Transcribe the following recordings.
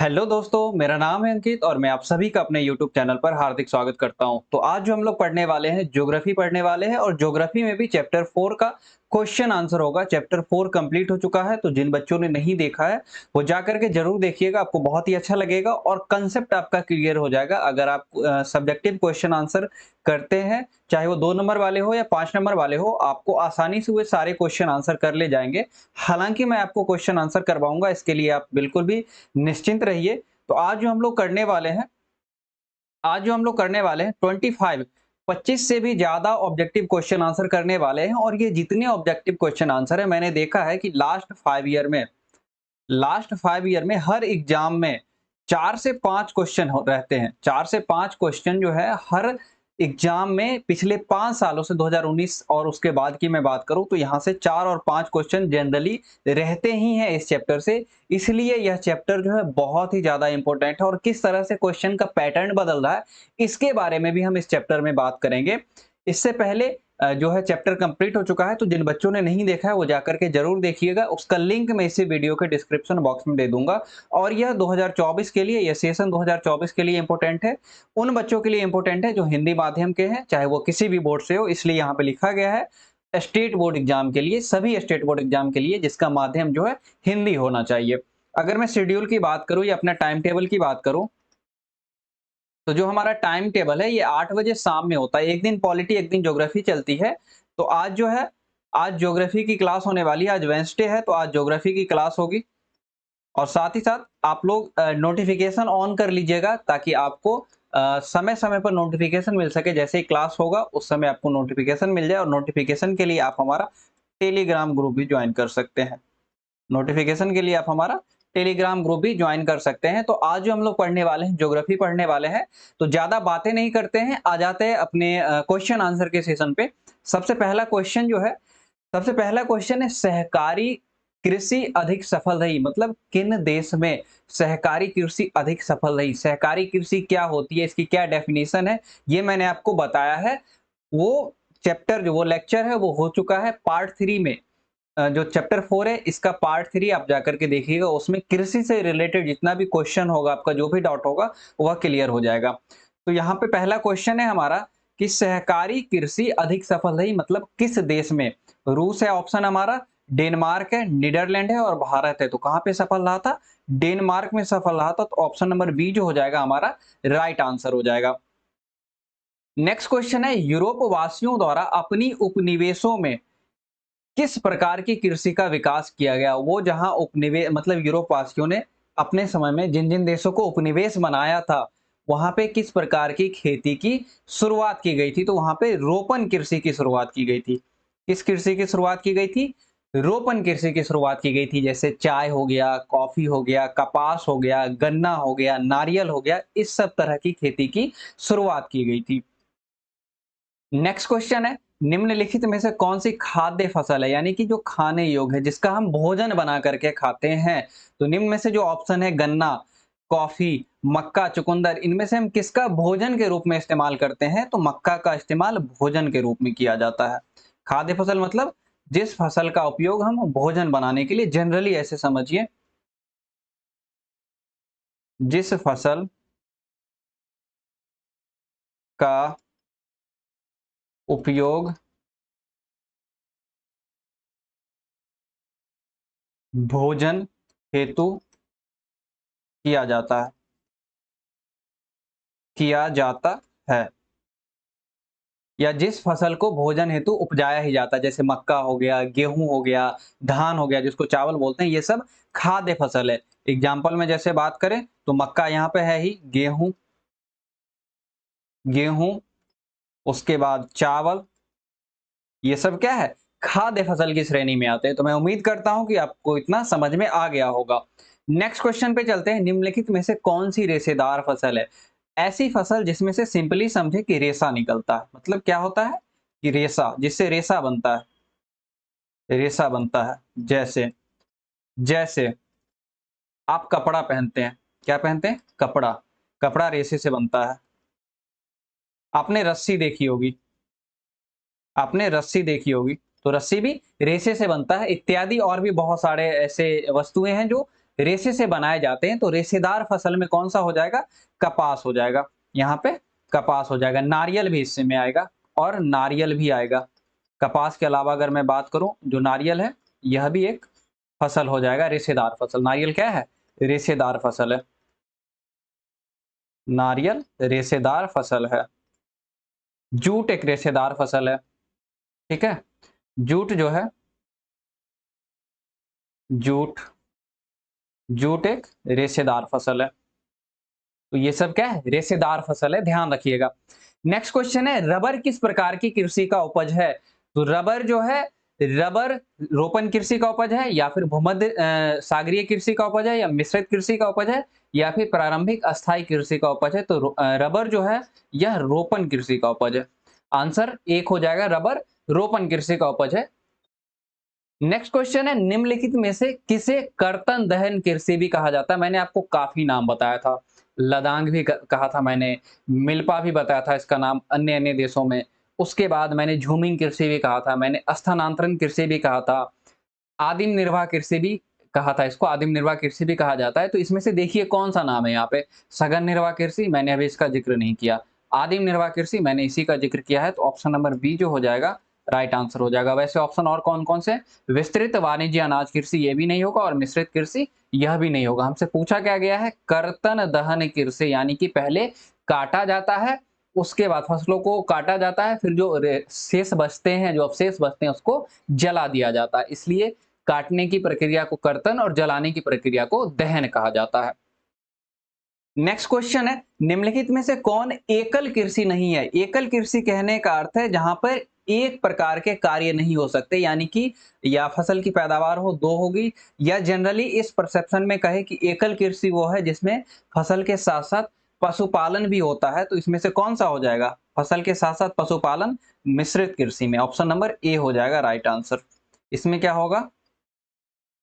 Hello दोस्तों, मेरा नाम है अंकित और मैं आप सभी का अपने यूट्यूब चैनल पर हार्दिक स्वागत करता हूं। तो आज जो हम लोग पढ़ने वाले हैं ज्योग्राफी पढ़ने वाले हैं और ज्योग्राफी में भी चैप्टर 4 का क्वेश्चन आंसर होगा। चैप्टर 4 कंप्लीट हो चुका है, तो जिन बच्चों ने नहीं देखा है वो जा करके जरूर देखिएगा, आपको बहुत ही अच्छा लगेगा और कंसेप्ट आपका क्लियर हो जाएगा। अगर आप सब्जेक्टिव क्वेश्चन आंसर करते हैं, चाहे वो 2 नंबर वाले हो या 5 नंबर वाले हो, आपको आसानी से वो सारे क्वेश्चन आंसर कर ले जाएंगे। हालांकि मैं आपको क्वेश्चन आंसर करवाऊंगा, इसके लिए आप बिल्कुल भी निश्चिंत रहिए। तो आज जो हम लोग करने वाले हैं 25 से भी ज्यादा ऑब्जेक्टिव क्वेश्चन आंसर करने वाले हैं। और ये जितने ऑब्जेक्टिव क्वेश्चन आंसर है, मैंने देखा है कि लास्ट 5 ईयर में हर एग्जाम में 4 से 5 क्वेश्चन रहते हैं। 4 से 5 क्वेश्चन जो है हर एग्जाम में पिछले 5 सालों से 2019 और उसके बाद की मैं बात करूं तो यहां से 4 और 5 क्वेश्चन जनरली रहते ही हैं इस चैप्टर से। इसलिए यह चैप्टर जो है बहुत ही ज्यादा इंपॉर्टेंट है और किस तरह से क्वेश्चन का पैटर्न बदल रहा है इसके बारे में भी हम इस चैप्टर में बात करेंगे। इससे पहले जो है चैप्टर कंप्लीट हो चुका है, तो जिन बच्चों ने नहीं देखा है वो जाकर के जरूर देखिएगा। उसका लिंक मैं इसी वीडियो के डिस्क्रिप्शन बॉक्स में दे दूंगा। और यह 2024 के लिए, यह सेशन 2024 के लिए इंपॉर्टेंट है। उन बच्चों के लिए इंपॉर्टेंट है जो हिंदी माध्यम के हैं, चाहे वो किसी भी बोर्ड से हो। इसलिए यहाँ पे लिखा गया है स्टेट बोर्ड एग्जाम के लिए, सभी स्टेट बोर्ड एग्जाम के लिए जिसका माध्यम जो है हिंदी होना चाहिए। अगर मैं शेड्यूल की बात करूं या अपना टाइम टेबल की बात करूं, तो जो हमारा टाइम टेबल है ये 8 बजे शाम में होता है। एक दिन पॉलिटी, एक दिन ज्योग्राफी चलती है। तो आज जो है, आज ज्योग्राफी की क्लास होने वाली है। आज वेडनेसडे है तो आज ज्योग्राफी की क्लास होगी। और साथ ही साथ आप लोग नोटिफिकेशन ऑन कर लीजिएगा ताकि आपको समय समय पर नोटिफिकेशन मिल सके। जैसे ही क्लास होगा उस समय आपको नोटिफिकेशन मिल जाए। और नोटिफिकेशन के लिए आप हमारा टेलीग्राम ग्रुप भी ज्वाइन कर सकते हैं। नोटिफिकेशन के लिए आप हमारा टेलीग्राम ग्रुप भी ज्वाइन कर सकते हैं। तो आज जो हम लोग पढ़ने वाले हैं, ज्योग्राफी पढ़ने वाले हैं, तो ज्यादा बातें नहीं करते हैं, आ जाते हैं अपने क्वेश्चन आंसर के सेशन पे। सबसे पहला क्वेश्चन जो है, सबसे पहला क्वेश्चन है सहकारी कृषि अधिक सफल रही, मतलब किन देश में सहकारी कृषि अधिक सफल रही। सहकारी कृषि क्या होती है, इसकी क्या डेफिनेशन है, ये मैंने आपको बताया है। वो चैप्टर जो, वो लेक्चर है वो हो चुका है पार्ट 3 में। जो चैप्टर 4 है इसका पार्ट 3 आप जाकर के देखिएगा। उसमें कृषि से रिलेटेड जितना भी क्वेश्चन होगा, आपका जो भी डाउट होगा वह क्लियर हो जाएगा। तो यहाँ पे पहला क्वेश्चन है हमारा कि सहकारी कृषि अधिक सफल रही मतलब किस देश में। रूस है ऑप्शन हमारा, डेनमार्क है, नीदरलैंड है और भारत है। तो कहाँ पे सफल रहा था? डेनमार्क में सफल रहा था। तो ऑप्शन नंबर बी जो हो जाएगा हमारा राइट आंसर हो जाएगा। नेक्स्ट क्वेश्चन है, यूरोप वासियों द्वारा अपनी उपनिवेशों में किस प्रकार की कृषि का विकास किया गया। वो जहां उपनिवेश, मतलब यूरोप वासियों ने अपने समय में जिन जिन देशों को उपनिवेश बनाया था वहां पे किस प्रकार की खेती की शुरुआत की गई थी। तो वहां पे रोपण कृषि की शुरुआत की गई थी। किस कृषि की शुरुआत की गई थी? रोपण कृषि की शुरुआत की गई थी। जैसे चाय हो गया, कॉफी हो गया, कपास हो गया, गन्ना हो गया, नारियल हो गया, इस सब तरह की खेती की शुरुआत की गई थी। नेक्स्ट क्वेश्चन है, निम्नलिखित में से कौन सी खाद्य फसल है, यानी कि जो खाने योग्य है, जिसका हम भोजन बना करके खाते हैं। तो निम्न में से जो ऑप्शन है गन्ना, कॉफी, मक्का, चुकंदर, इनमें से हम किसका भोजन के रूप में इस्तेमाल करते हैं? तो मक्का का इस्तेमाल भोजन के रूप में किया जाता है। खाद्य फसल मतलब जिस फसल का उपयोग हम भोजन बनाने के लिए, जनरली ऐसे समझिए, जिस फसल का उपयोग भोजन हेतु किया जाता है, किया जाता है, या जिस फसल को भोजन हेतु उपजाया ही जाता है। जैसे मक्का हो गया, गेहूं हो गया, धान हो गया, जिसको चावल बोलते हैं, ये सब खाद्य फसल है। एग्जाम्पल में जैसे बात करें तो मक्का यहाँ पे है ही, गेहूं, गेहूं, उसके बाद चावल, ये सब क्या है? खाद्य फसल की श्रेणी में आते हैं। तो मैं उम्मीद करता हूं कि आपको इतना समझ में आ गया होगा। नेक्स्ट क्वेश्चन पे चलते हैं, निम्नलिखित में से कौन सी रेशेदार फसल है? ऐसी फसल जिसमें से सिंपली समझे कि रेशा निकलता है। मतलब क्या होता है कि रेशा, जिससे रेशा बनता है, रेशा बनता है। जैसे जैसे आप कपड़ा पहनते हैं, क्या पहनते हैं? कपड़ा। कपड़ा रेशे से बनता है। आपने रस्सी देखी होगी, आपने रस्सी देखी होगी, तो रस्सी भी रेशे से बनता है। इत्यादि और भी बहुत सारे ऐसे वस्तुएं हैं जो रेशे से बनाए जाते हैं, तो रेशेदार फसल में कौन सा हो जाएगा? कपास हो जाएगा। यहाँ पे कपास हो जाएगा। नारियल भी इससे में आएगा और नारियल भी आएगा। कपास के अलावा अगर मैं बात करूं, जो नारियल है यह भी एक फसल हो जाएगा, रेशेदार फसल। नारियल क्या है? रेशेदार फसल है। नारियल रेशेदार फसल है। जूट एक रेशेदार फसल है। ठीक है, जूट जो है, जूट जूट एक रेशेदार फसल है। तो ये सब क्या है? रेशेदार फसल है, ध्यान रखिएगा। नेक्स्ट क्वेश्चन है, रबर किस प्रकार की कृषि का उपज है? तो रबर जो है, रबर रोपण कृषि का उपज है, या फिर भूमध्य सागरीय कृषि का उपज है, या मिश्रित कृषि का उपज है, या फिर प्रारंभिक अस्थायी कृषि का उपज है? तो रबर जो है यह रोपण कृषि का उपज है। आंसर एक हो जाएगा, रबर रोपण कृषि का उपज है। नेक्स्ट क्वेश्चन है, निम्नलिखित में से किसे कर्तन दहन कृषि भी कहा जाता है? मैंने आपको काफी नाम बताया था, लदांग भी कहा था मैंने, मिल्पा भी बताया था इसका नाम अन्य अन्य देशों में। उसके बाद मैंने झूमिंग कृषि भी कहा था, मैंने स्थानांतरण कृषि भी कहा था, आदिम निर्वाह कृषि भी कहा था, इसको आदिम निर्वाह कृषि भी कहा जाता है। तो इसमें से देखिए कौन सा नाम है यहाँ पे? सघन निर्वाह कृषि, मैंने अभी इसका जिक्र नहीं किया। आदिम निर्वाह कृषि मैंने इसी का जिक्र किया है, तो ऑप्शन नंबर बी जो हो जाएगा राइट आंसर हो जाएगा। वैसे ऑप्शन और कौन कौन से? विस्तृत वाणिज्य अनाज कृषि ये भी नहीं होगा, और मिश्रित कृषि यह भी नहीं होगा। हमसे पूछा क्या गया है? कर्तन दहन कृषि, यानी कि पहले काटा जाता है, उसके बाद फसलों को काटा जाता है, फिर जो शेष बचते हैं, जो अवशेष बचते हैं, उसको जला दिया जाता है। इसलिए काटने की प्रक्रिया को कर्तन और जलाने की प्रक्रिया को दहन कहा जाता है। नेक्स्ट क्वेश्चन है, निम्नलिखित में से कौन एकल कृषि नहीं है? एकल कृषि कहने का अर्थ है जहां पर एक प्रकार के कार्य नहीं हो सकते, यानी कि या फसल की पैदावार हो दो होगी, या जनरली इस परसेप्शन में कहे कि एकल कृषि वो है जिसमें फसल के साथ साथ पशुपालन भी होता है। तो इसमें से कौन सा हो जाएगा? फसल के साथ साथ पशुपालन मिश्रित कृषि में ऑप्शन नंबर ए हो जाएगा राइट आंसर। इसमें क्या होगा?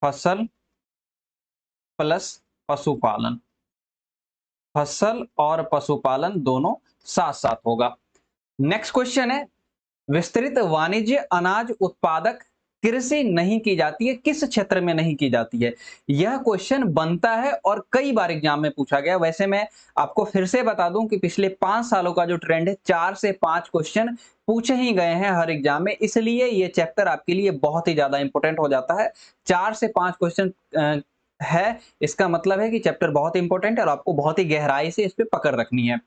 फसल प्लस पशुपालन, फसल और पशुपालन दोनों साथ साथ होगा। नेक्स्ट क्वेश्चन है, विस्तृत वाणिज्य अनाज उत्पादक कृषि नहीं की जाती है, किस क्षेत्र में नहीं की जाती है? यह क्वेश्चन बनता है और कई बार एग्जाम में पूछा गया। वैसे मैं आपको फिर से बता दूं कि पिछले 5 सालों का जो ट्रेंड है, 4 से 5 क्वेश्चन पूछे ही गए हैं हर एग्जाम में, इसलिए ये चैप्टर आपके लिए बहुत ही ज्यादा इंपॉर्टेंट हो जाता है। 4 से 5 क्वेश्चन है, इसका मतलब है कि चैप्टर बहुत इंपॉर्टेंट है और आपको बहुत ही गहराई से इस पे पकड़ रखनी है।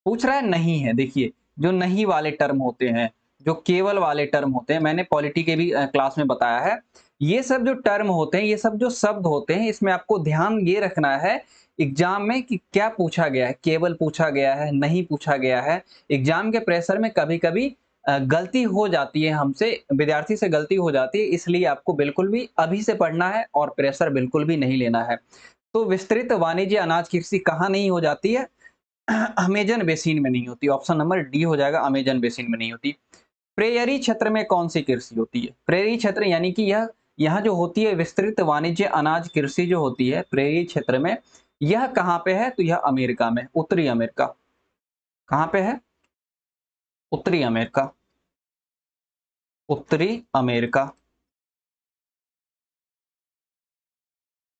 पूछ रहा है नहीं है, देखिए जो नहीं वाले टर्म होते हैं, जो केवल वाले टर्म होते हैं, मैंने पॉलिटी के भी क्लास में बताया है, ये सब जो टर्म होते हैं, ये सब जो शब्द होते हैं, इसमें आपको ध्यान ये रखना है एग्जाम में कि क्या पूछा गया है, केवल पूछा गया है, नहीं पूछा गया है। एग्जाम के प्रेशर में कभी कभी गलती हो जाती है, हमसे विद्यार्थी से गलती हो जाती है, इसलिए आपको बिल्कुल भी अभी से पढ़ना है और प्रेशर बिल्कुल भी नहीं लेना है। तो विस्तृत वाणिज्य अनाज कृषि कहाँ नहीं हो जाती है? अमेजन बेसिन में नहीं होती। ऑप्शन नंबर डी हो जाएगा, अमेजन बेसिन में नहीं होती। प्रेयरी क्षेत्र में कौन सी कृषि होती है? प्रेयरी क्षेत्र यानी कि यह यहाँ जो होती है विस्तृत वाणिज्य अनाज कृषि जो होती है प्रेयरी क्षेत्र में, यह कहाँ पे है? तो यह अमेरिका में, उत्तरी अमेरिका। कहाँ पे है? उत्तरी अमेरिका, उत्तरी अमेरिका।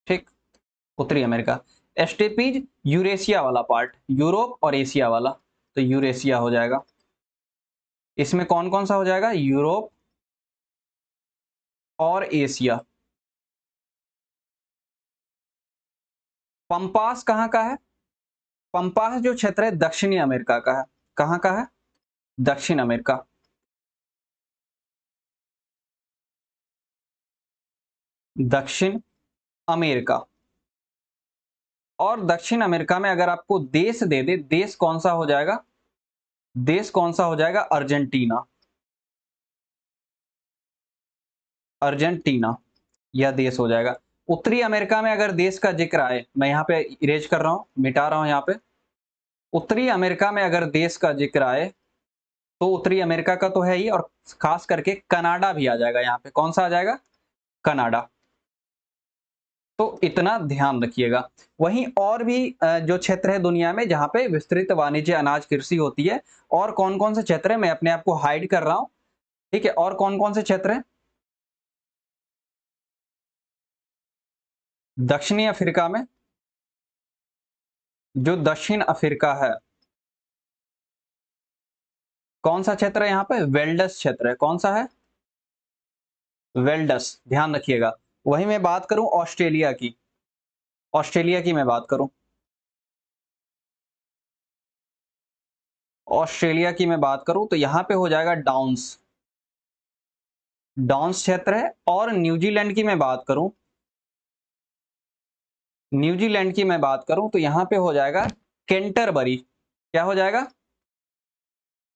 ठीक, उत्तरी अमेरिका। एस्टेपीज यूरेशिया वाला पार्ट, यूरोप और एशिया वाला, तो यूरेशिया हो जाएगा। इसमें कौन कौन सा हो जाएगा? यूरोप और एशिया। पंपास कहाँ का है? पंपास जो क्षेत्र है दक्षिणी अमेरिका का है। कहाँ का है? दक्षिण अमेरिका। दक्षिण अमेरिका। और दक्षिण अमेरिका में अगर आपको देश दे दे, देश कौन सा हो जाएगा? देश कौन सा हो जाएगा? अर्जेंटीना। अर्जेंटीना यह देश हो जाएगा। उत्तरी अमेरिका में अगर देश का जिक्र आए, मैं यहाँ पे इरेज कर रहा हूं, मिटा रहा हूं यहाँ पे। उत्तरी अमेरिका में अगर देश का जिक्र आए, तो उत्तरी अमेरिका का तो है ही, और खास करके कनाडा भी आ जाएगा यहाँ पे। कौन सा आ जाएगा? कनाडा। तो इतना ध्यान रखिएगा। वहीं और भी जो क्षेत्र है दुनिया में जहां पे विस्तृत वाणिज्य अनाज कृषि होती है, और कौन कौन से क्षेत्र है, मैं अपने आप को हाइड कर रहा हूं। ठीक है, और कौन कौन से क्षेत्र है? दक्षिणी अफ्रीका में, जो दक्षिण अफ्रीका है, कौन सा क्षेत्र है यहाँ पे? वेल्डस क्षेत्र है। कौन सा है? वेल्डस, ध्यान रखिएगा। वही मैं बात करूं ऑस्ट्रेलिया की, ऑस्ट्रेलिया की मैं बात करूं, ऑस्ट्रेलिया की मैं बात करूं तो यहां पे हो जाएगा डाउन्स, डाउन्स क्षेत्र है। और न्यूजीलैंड की मैं बात करूं, न्यूजीलैंड की मैं बात करूं तो यहां पे हो जाएगा कैंटरबरी। क्या हो जाएगा?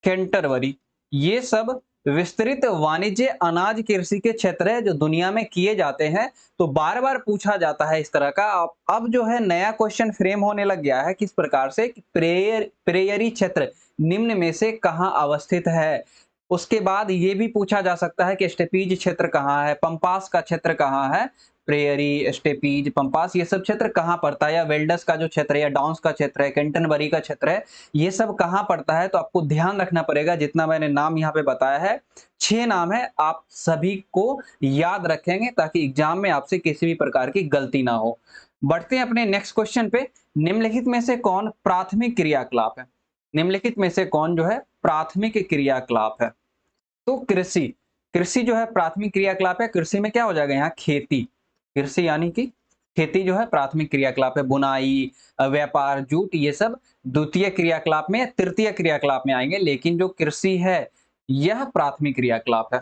कैंटरबरी। ये सब विस्तृत वाणिज्य अनाज कृषि के क्षेत्र है जो दुनिया में किए जाते हैं। तो बार बार पूछा जाता है इस तरह का। अब जो है नया क्वेश्चन फ्रेम होने लग गया है किस प्रकार से कि प्रेयरी क्षेत्र निम्न में से कहां अवस्थित है। उसके बाद ये भी पूछा जा सकता है कि स्टेपीज क्षेत्र कहाँ है, पंपास का क्षेत्र कहाँ है, प्रेयरी, स्टेपीज, पंपास, ये सब क्षेत्र कहाँ पड़ता है, या वेल्डस का जो क्षेत्र है, या डाउन्स का क्षेत्र है, कैंटरबरी का क्षेत्र है, ये सब कहाँ पड़ता है। तो आपको ध्यान रखना पड़ेगा। जितना मैंने नाम यहाँ पे बताया है, 6 नाम है, आप सभी को याद रखेंगे ताकि एग्जाम में आपसे किसी भी प्रकार की गलती ना हो। बढ़ते हैं अपने नेक्स्ट क्वेश्चन पे। निम्नलिखित में से कौन प्राथमिक क्रियाकलाप है? निम्नलिखित में से कौन जो है प्राथमिक क्रियाकलाप है? तो कृषि, कृषि जो है प्राथमिक क्रियाकलाप है। कृषि में क्या हो जाएगा यहाँ? खेती। कृषि यानी कि खेती जो है प्राथमिक क्रियाकलाप है। बुनाई, व्यापार, जूट, ये सब द्वितीय क्रियाकलाप में या तृतीय क्रियाकलाप में आएंगे, लेकिन जो कृषि है यह प्राथमिक क्रियाकलाप है।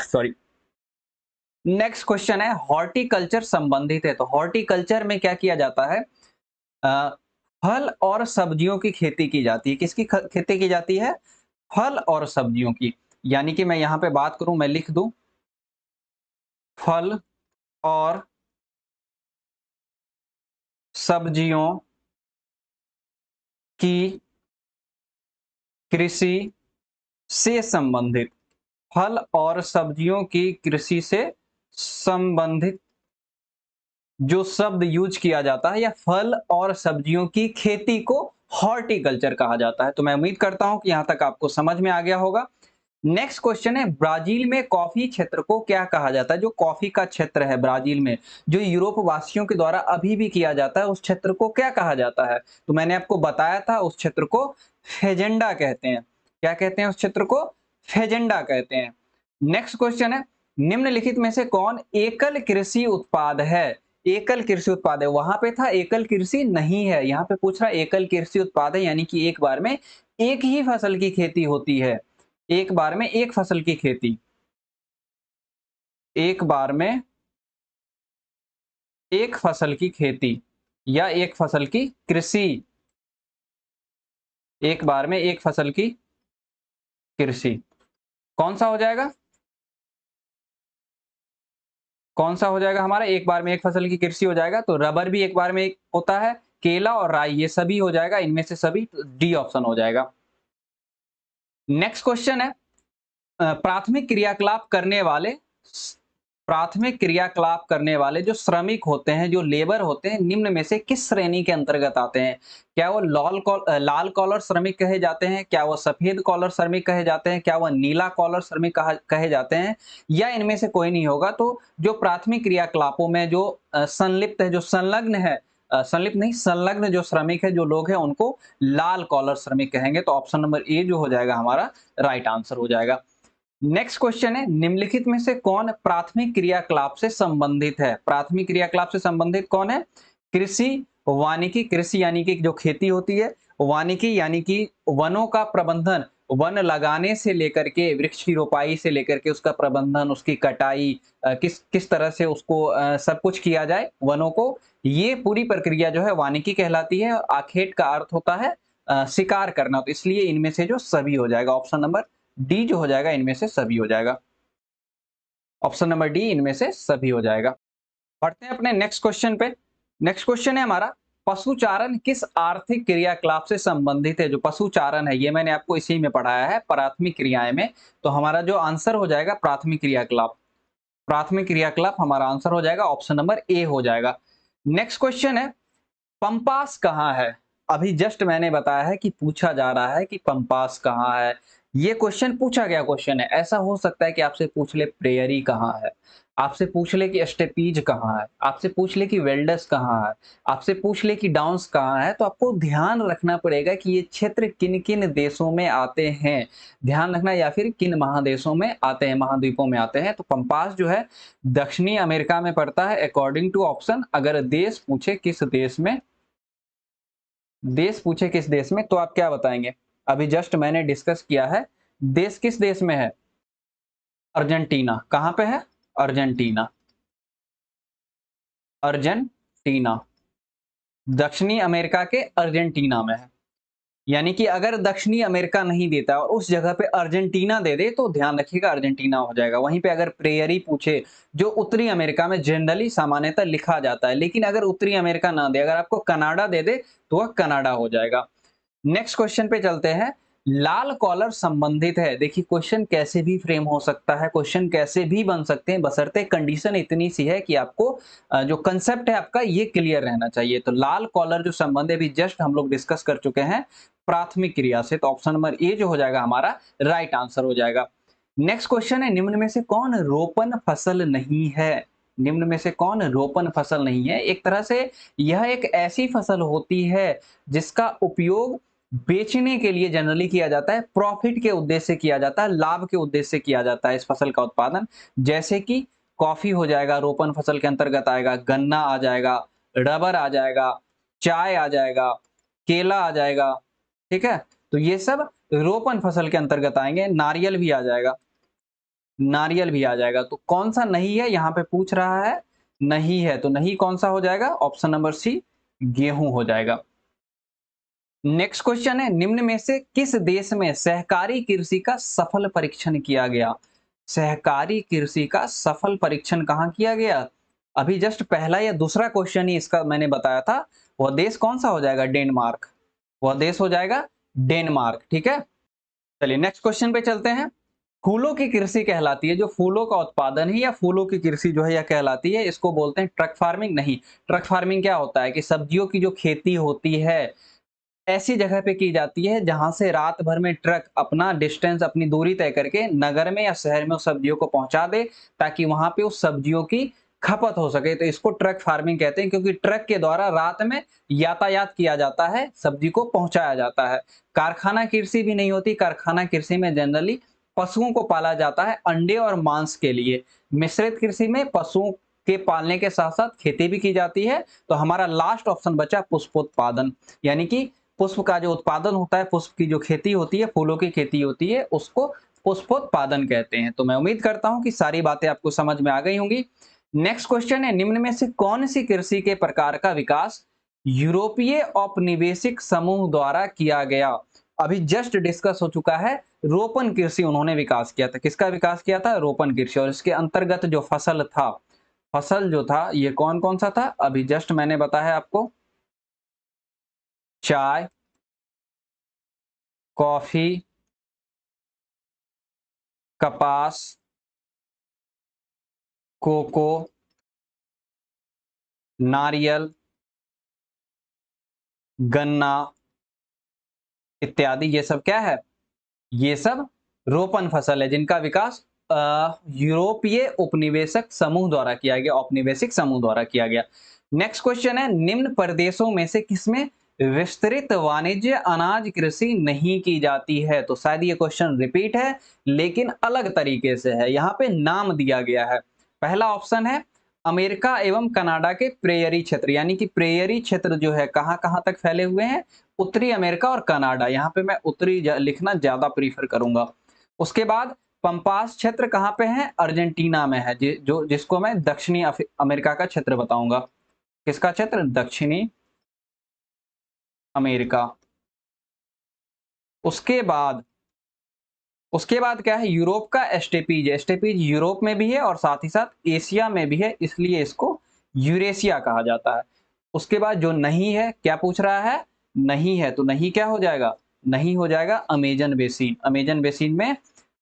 सॉरी। नेक्स्ट क्वेश्चन है, हॉर्टिकल्चर संबंधित है। तो हॉर्टिकल्चर में क्या किया जाता है? अ, फल और सब्जियों की खेती की जाती है। किसकी खेती की जाती है? फल और सब्जियों की। यानी कि मैं यहां पे बात करूं, मैं लिख दूं फल और सब्जियों की कृषि से संबंधित, फल और सब्जियों की कृषि से संबंधित जो शब्द यूज किया जाता है, या फल और सब्जियों की खेती को हॉर्टिकल्चर कहा जाता है। तो मैं उम्मीद करता हूं कि यहां तक आपको समझ में आ गया होगा। नेक्स्ट क्वेश्चन है, ब्राजील में कॉफी क्षेत्र को क्या कहा जाता है? जो कॉफी का क्षेत्र है ब्राजील में, जो यूरोप वासियों के द्वारा अभी भी किया जाता है, उस क्षेत्र को क्या कहा जाता है? तो मैंने आपको बताया था, उस क्षेत्र को फेजेंडा कहते हैं। क्या कहते हैं उस क्षेत्र को? फेजेंडा कहते हैं। नेक्स्ट क्वेश्चन है, निम्नलिखित में से कौन एकल कृषि उत्पाद है? एकल कृषि उत्पाद है, वहां पे था एकल कृषि नहीं है, यहाँ पे पूछ रहा है एकल कृषि उत्पाद है, यानी कि एक बार में एक ही फसल की खेती होती है। एक बार में एक फसल की खेती, एक बार में एक फसल की खेती, या एक फसल की कृषि, एक बार में एक फसल की कृषि। कौन सा हो जाएगा? कौन सा हो जाएगा हमारा? एक बार में एक फसल की कृषि हो जाएगा। तो रबर भी एक बार में एक होता है, केला और राई ये सभी हो जाएगा, इनमें से सभी, डी ऑप्शन हो जाएगा। नेक्स्ट क्वेश्चन है, प्राथमिक क्रियाकलाप करने वाले, प्राथमिक क्रियाकलाप करने वाले जो श्रमिक होते हैं, जो लेबर होते हैं, निम्न में से किस श्रेणी के अंतर्गत आते हैं? क्या वो लाल कॉलर श्रमिक कहे जाते हैं? क्या वो सफेद कॉलर श्रमिक कहे जाते हैं? क्या वो नीला कॉलर श्रमिक कहे जाते हैं? या इनमें से कोई नहीं होगा? तो जो प्राथमिक क्रियाकलापों में जो संलिप्त है, जो संलग्न है, संलिप्त नहीं, संलग्न जो श्रमिक है, जो लोग हैं, उनको लाल कॉलर श्रमिक कहेंगे। तो ऑप्शन नंबर ए जो हो जाएगा हमारा राइट आंसर हो जाएगा। नेक्स्ट क्वेश्चन है, निम्नलिखित में से कौन प्राथमिक क्रियाकलाप से संबंधित है? प्राथमिक क्रियाकलाप से संबंधित कौन है? कृषि, वानिकी, कृषि यानी कि जो खेती होती है, वानिकी यानी कि वनों का प्रबंधन, वन लगाने से लेकर के वृक्ष की रोपाई से लेकर के उसका प्रबंधन, उसकी कटाई, किस किस तरह से उसको सब कुछ किया जाए वनों को, ये पूरी प्रक्रिया जो है वानिकी कहलाती है। आखेट का अर्थ होता है शिकार करना। तो इसलिए इनमें से जो सभी हो जाएगा, ऑप्शन नंबर डी जो हो जाएगा इनमें से सभी हो जाएगा। ऑप्शन नंबर डी इनमें से सभी हो जाएगा। बढ़ते हैं अपने नेक्स्ट क्वेश्चन पे। नेक्स्ट क्वेश्चन है हमारा, पशुचारण किस आर्थिक क्रियाकलाप से संबंधित है? जो पशुचारण है ये मैंने आपको इसी में पढ़ाया है प्राथमिक क्रियाएं में। तो हमारा जो आंसर हो जाएगा प्राथमिक क्रियाकलाप, प्राथमिक क्रियाकलाप हमारा आंसर हो जाएगा, ऑप्शन नंबर ए हो जाएगा। नेक्स्ट क्वेश्चन है, पंपास कहाँ है? अभी जस्ट मैंने बताया है कि पूछा जा रहा है कि पंपास कहाँ है। ये क्वेश्चन पूछा गया क्वेश्चन है। ऐसा हो सकता है कि आपसे पूछ ले प्रेयरी कहाँ है, आपसे पूछ ले कि स्टेपीज कहाँ है, आपसे पूछ ले कि वेल्डस कहाँ है, आपसे पूछ ले कि डाउन्स कहाँ है, तो आपको ध्यान रखना पड़ेगा कि ये क्षेत्र किन-किन देशों में आते हैं। ध्यान रखना, या फिर किन महादेशों में आते हैं, महाद्वीपों में आते हैं। तो पंपास जो है दक्षिणी अमेरिका में पड़ता है अकॉर्डिंग टू ऑप्शन। अगर देश पूछे किस देश में, तो आप क्या बताएंगे? अभी जस्ट मैंने डिस्कस किया है, देश किस देश में है? अर्जेंटीना। कहाँ पे है? अर्जेंटीना। अर्जेंटीना दक्षिणी अमेरिका के अर्जेंटीना में है। यानी कि अगर दक्षिणी अमेरिका नहीं देता और उस जगह पे अर्जेंटीना दे दे, तो ध्यान रखिएगा अर्जेंटीना हो जाएगा। वहीं पे अगर प्रेयरी पूछे, जो उत्तरी अमेरिका में जनरली सामान्यतः लिखा जाता है, लेकिन अगर उत्तरी अमेरिका ना दे, अगर आपको कनाडा दे दे, तो वह कनाडा हो जाएगा। नेक्स्ट क्वेश्चन पे चलते हैं। लाल कॉलर संबंधित है। देखिए क्वेश्चन कैसे भी फ्रेम हो सकता है, क्वेश्चन कैसे भी बन सकते हैं, बशर्ते कंडीशन इतनी सी है कि आपको जो कंसेप्ट है आपका ये क्लियर रहना चाहिए। तो लाल कॉलर जो संबंध है, अभी जस्ट हम लोग डिस्कस कर चुके हैं प्राथमिक क्रिया से, तो ऑप्शन नंबर ए जो हो जाएगा हमारा राइट आंसर हो जाएगा। नेक्स्ट क्वेश्चन है, निम्न में से कौन रोपण फसल नहीं है? निम्न में से कौन रोपण फसल नहीं है? एक तरह से यह एक ऐसी फसल होती है जिसका उपयोग बेचने के लिए जनरली किया जाता है, प्रॉफिट के उद्देश्य से किया जाता है, लाभ के उद्देश्य से किया जाता है इस फसल का उत्पादन। जैसे कि कॉफी हो जाएगा, रोपण फसल के अंतर्गत आएगा, गन्ना आ जाएगा, रबर आ जाएगा, चाय आ जाएगा, केला आ जाएगा, ठीक है? तो ये सब रोपण फसल के अंतर्गत आएंगे। नारियल भी आ जाएगा, नारियल भी आ जाएगा। तो कौन सा नहीं है यहाँ पे पूछ रहा है? नहीं है, तो नहीं कौन सा हो जाएगा? ऑप्शन नंबर सी गेहूं हो जाएगा। नेक्स्ट क्वेश्चन है, निम्न में से किस देश में सहकारी कृषि का सफल परीक्षण किया गया? सहकारी कृषि का सफल परीक्षण कहाँ किया गया? अभी जस्ट पहला या दूसरा क्वेश्चन ही इसका मैंने बताया था। वह देश कौन सा हो जाएगा? डेनमार्क। वह देश हो जाएगा डेनमार्क, ठीक है? चलिए नेक्स्ट क्वेश्चन पे चलते हैं। फूलों की कृषि कहलाती है, जो फूलों का उत्पादन है या फूलों की कृषि जो है यह कहलाती है, इसको बोलते हैं ट्रक फार्मिंग। नहीं, ट्रक फार्मिंग क्या होता है कि सब्जियों की जो खेती होती है ऐसी जगह पे की जाती है जहां से रात भर में ट्रक अपना डिस्टेंस, अपनी दूरी तय करके नगर में या शहर में उस सब्जियों को पहुंचा दे, ताकि वहां पे उस सब्जियों की खपत हो सके। तो इसको ट्रक फार्मिंग कहते हैं, क्योंकि ट्रक के द्वारा रात में यातायात किया जाता है, सब्जी को पहुंचाया जाता है। कारखाना कृषि भी नहीं होती। कारखाना कृषि में जनरली पशुओं को पाला जाता है अंडे और मांस के लिए। मिश्रित कृषि में पशुओं के पालने के साथ साथ खेती भी की जाती है। तो हमारा लास्ट ऑप्शन बचा पुष्पोत्पादन, यानी कि पुष्प का जो उत्पादन होता है, पुष्प की जो खेती होती है, फूलों की खेती होती है, उसको पुष्पोत्पादन कहते हैं। तो मैं उम्मीद करता हूं कि सारी बातें आपको समझ में आ गई होंगी। नेक्स्ट क्वेश्चन है, निम्न में से कौन सी कृषि के प्रकार का विकास यूरोपीय औपनिवेशिक समूह द्वारा किया गया? अभी जस्ट डिस्कस हो चुका है, रोपण कृषि उन्होंने विकास किया था। किसका विकास किया था? रोपण कृषि। और इसके अंतर्गत जो फसल था, फसल जो था ये कौन कौन सा था? अभी जस्ट मैंने बताया आपको, चाय, कॉफी, कपास, कोको, नारियल, गन्ना इत्यादि। ये सब क्या है? ये सब रोपण फसल है जिनका विकास यूरोपीय उपनिवेशक समूह द्वारा किया गया, औपनिवेशिक समूह द्वारा किया गया। नेक्स्ट क्वेश्चन है, निम्न प्रदेशों में से किसमें विस्तृत वाणिज्य अनाज कृषि नहीं की जाती है? तो शायद ये क्वेश्चन रिपीट है, लेकिन अलग तरीके से है। यहाँ पे नाम दिया गया है। पहला ऑप्शन है अमेरिका एवं कनाडा के प्रेयरी क्षेत्र, यानी कि प्रेयरी क्षेत्र जो है कहां कहां तक फैले हुए हैं? उत्तरी अमेरिका और कनाडा। यहाँ पे मैं उत्तरी लिखना ज्यादा प्रीफर करूंगा। उसके बाद पंपास क्षेत्र कहाँ पे है? अर्जेंटीना में है, जिसको मैं दक्षिणी अमेरिका का क्षेत्र बताऊंगा। किसका क्षेत्र? दक्षिणी अमेरिका। उसके बाद क्या है? यूरोप का एस्टेपीज। एस्टेपीज यूरोप में भी है और साथ ही साथ एशिया में भी है, इसलिए इसको यूरेशिया कहा जाता है। उसके बाद जो नहीं है, क्या पूछ रहा है? नहीं है, तो नहीं क्या हो जाएगा? नहीं हो जाएगा अमेजन बेसिन। अमेजन बेसिन में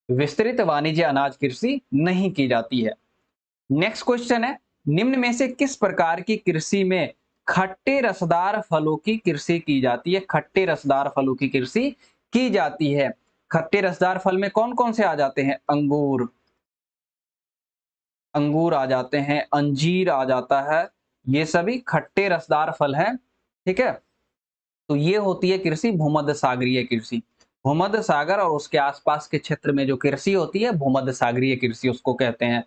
विस्तृत वाणिज्य अनाज कृषि नहीं की जाती है। नेक्स्ट क्वेश्चन है, निम्न में से किस प्रकार की कृषि में खट्टे रसदार फलों की कृषि की जाती है? खट्टे रसदार फलों की कृषि की जाती है। खट्टे रसदार फल में कौन कौन से आ जाते हैं? अंगूर, अंगूर आ जाते हैं, अंजीर आ जाता है, ये सभी खट्टे रसदार फल हैं, ठीक है? तो ये होती है कृषि भूमध्य सागरीय कृषि। भूमध्य सागर और उसके आसपास के क्षेत्र में जो कृषि होती है, भूमध्य सागरीय कृषि उसको कहते हैं।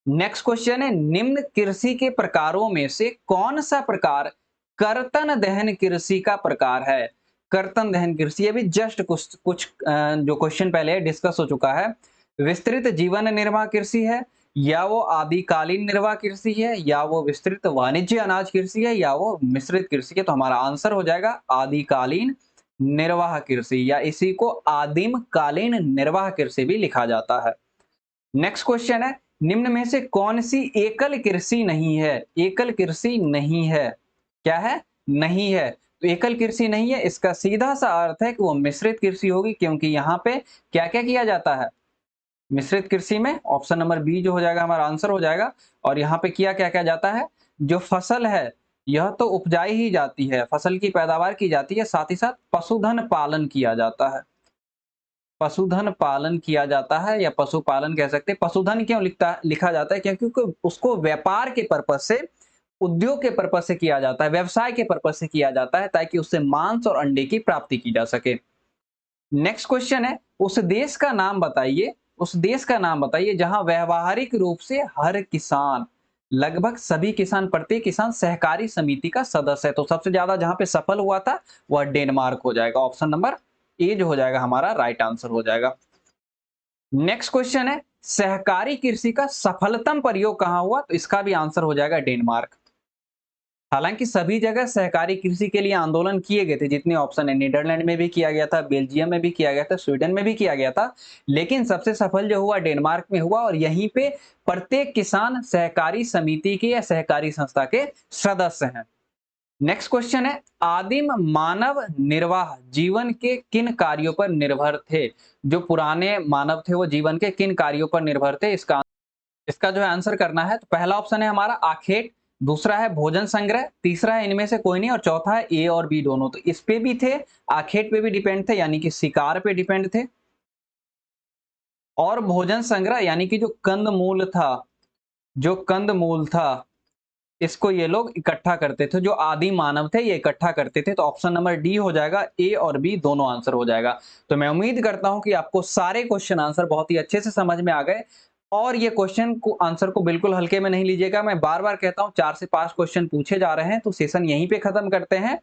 नेक्स्ट क्वेश्चन है, निम्न कृषि के प्रकारों में से कौन सा प्रकार कर्तन दहन कृषि का प्रकार है? कर्तन दहन कृषि, अभी जस्ट कुछ कुछ जो क्वेश्चन पहले डिस्कस हो चुका है। विस्तृत जीवन निर्वाह कृषि है, या वो आदिकालीन निर्वाह कृषि है, या वो विस्तृत वाणिज्य अनाज कृषि है, या वो मिश्रित कृषि है। तो हमारा आंसर हो जाएगा आदिकालीन निर्वाह कृषि, या इसी को आदिम कालीन निर्वाह कृषि भी लिखा जाता है। नेक्स्ट क्वेश्चन है, निम्न में से कौन सी एकल कृषि नहीं है? एकल कृषि नहीं है, क्या है? नहीं है। तो एकल कृषि नहीं है, इसका सीधा सा अर्थ है कि वो मिश्रित कृषि होगी, क्योंकि यहाँ पे क्या क्या किया जाता है मिश्रित कृषि में? ऑप्शन नंबर बी जो हो जाएगा हमारा आंसर हो जाएगा। और यहाँ पे किया क्या क्या जाता है, जो फसल है यह तो उपजाई ही जाती है, फसल की पैदावार की जाती है, साथ ही साथ पशुधन पालन किया जाता है। पशुधन पालन किया जाता है, या पशुपालन कह सकते हैं। पशुधन क्यों लिखा जाता है? क्योंकि उसको व्यापार के पर्पज से, उद्योग के पर्पज से किया जाता है, व्यवसाय के पर्पज से किया जाता है, ताकि उससे मांस और अंडे की प्राप्ति की जा सके। नेक्स्ट क्वेश्चन है, उस देश का नाम बताइए, उस देश का नाम बताइए जहां व्यवहारिक रूप से हर किसान, लगभग सभी किसान, प्रत्येक किसान सहकारी समिति का सदस्य है। तो सबसे ज्यादा जहां पे सफल हुआ था वह डेनमार्क हो जाएगा। ऑप्शन नंबर ए जो हो जाएगा हमारा राइट आंसर हो जाएगा। नेक्स्ट क्वेश्चन है, सहकारी कृषि का सफलतम प्रयोग कहां हुआ? तो इसका भी आंसर हो जाएगा डेनमार्क। हालांकि सभी जगह सहकारी कृषि के लिए आंदोलन किए गए थे, जितने ऑप्शन है, नीदरलैंड में भी किया गया था, बेल्जियम में भी किया गया था, स्वीडन में भी किया गया था, लेकिन सबसे सफल जो हुआ डेनमार्क में हुआ, और यहीं पे प्रत्येक किसान सहकारी समिति के या सहकारी संस्था के सदस्य हैं। नेक्स्ट क्वेश्चन है, आदिम मानव निर्वाह जीवन के किन कार्यों पर निर्भर थे? जो पुराने मानव थे वो जीवन के किन कार्यों पर निर्भर थे? इसका इसका जो है आंसर करना है। तो पहला ऑप्शन है हमारा आखेट, दूसरा है भोजन संग्रह, तीसरा है इनमें से कोई नहीं, और चौथा है ए और बी दोनों। तो इस पे भी थे, आखेट पे भी डिपेंड थे, यानी कि शिकार पे डिपेंड थे, और भोजन संग्रह यानी कि जो कंद मूल था, जो कंद मूल था, इसको ये लोग इकट्ठा करते थे। जो आदि मानव थे ये इकट्ठा करते थे। तो ऑप्शन नंबर डी हो जाएगा, ए और बी दोनों आंसर हो जाएगा। तो मैं उम्मीद करता हूं कि आपको सारे क्वेश्चन आंसर बहुत ही अच्छे से समझ में आ गए, और ये क्वेश्चन को आंसर को बिल्कुल हल्के में नहीं लीजिएगा। मैं बार बार कहता हूं 4 से 5 क्वेश्चन पूछे जा रहे हैं, तो सेशन यहीं पे खत्म करते हैं।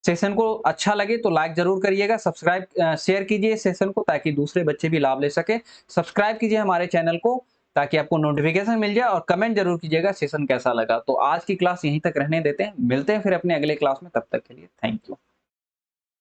सेशन को अच्छा लगे तो लाइक जरूर करिएगा, सब्सक्राइब शेयर कीजिए सेशन को, ताकि दूसरे बच्चे भी लाभ ले सके। सब्सक्राइब कीजिए हमारे चैनल को, ताकि आपको नोटिफिकेशन मिल जाए, और कमेंट जरूर कीजिएगा सेशन कैसा लगा। तो आज की क्लास यहीं तक रहने देते हैं, मिलते हैं फिर अपने अगले क्लास में, तब तक के लिए थैंक यू।